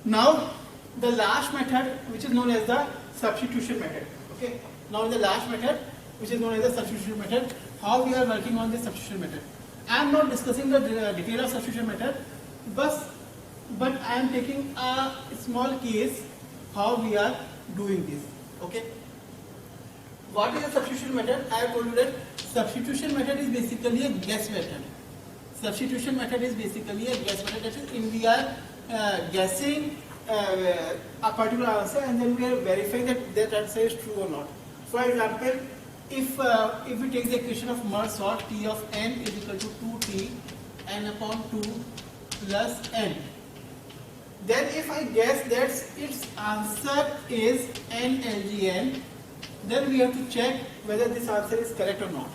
Now the last method, which is known as the substitution method. Okay. Now the last method, which is known as the substitution method. How we are working on this substitution method? I am not discussing the detail of substitution method, but I am taking a small case how we are doing this. Okay. What is the substitution method? I have told you that substitution method is basically a guess method. Substitution method is basically a guess method. That is, in we are guessing a particular answer and then we are verifying that that answer is true or not. For example, if we take the equation of Merz-Salt, T of n is equal to 2t n upon 2 plus n. Then if I guess that its answer is n LGN, then we have to check whether this answer is correct or not.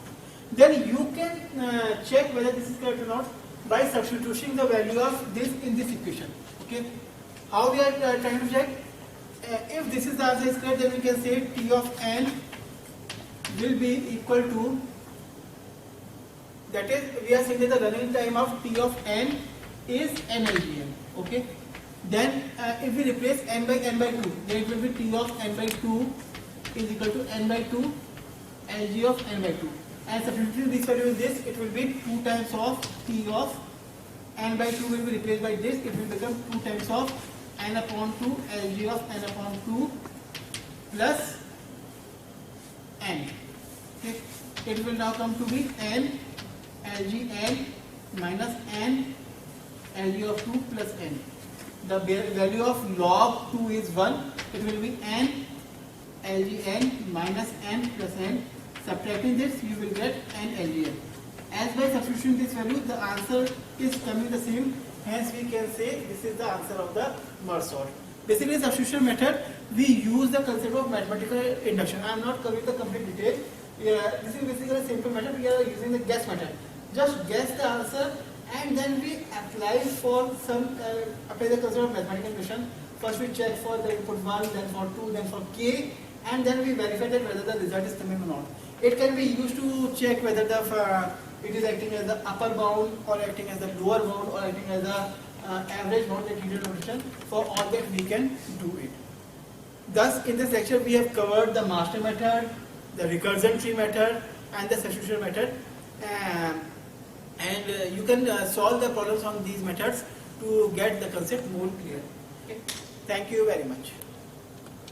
Then you can check whether this is correct or not by substituting the value of this in this equation. Okay. How we are trying to check? If this is the answer is correct, then we can say T of n will be equal to, that is, we are saying that the running time of T of n is n LGN. Okay. Then if we replace n by 2, then it will be T of n by 2 is equal to n by 2 Lg of n by 2. And substituting this value with this, it will be 2 times of T of n by 2 will be replaced by this. It will become 2 times of n upon 2 Lg of n upon 2 plus n. Okay. It will now come to be n Lg n minus n Lg of 2 plus n. The value of log 2 is 1. It will be n Lgn minus n plus n. Subtracting this, you will get n Lgn. As by substituting this value, the answer is coming the same. Hence, we can say this is the answer of the Merz-Salt. Basically, in substitution method, we use the concept of mathematical induction. I am not covering the complete detail. This is basically a simple method. We are using the guess method. Just guess the answer, and then we apply for apply the concept of mathematical induction. First, we check for the input 1, then for 2, then for k, and then we verify that whether the result is coming or not. It can be used to check whether it is acting as the upper bound or acting as the lower bound or acting as the average bound, that usual notation. For all that we can do it. Thus, in this lecture we have covered the master method, the recursion tree method, and the substitution method. And you can solve the problems on these methods to get the concept more clear. Okay. Thank you very much.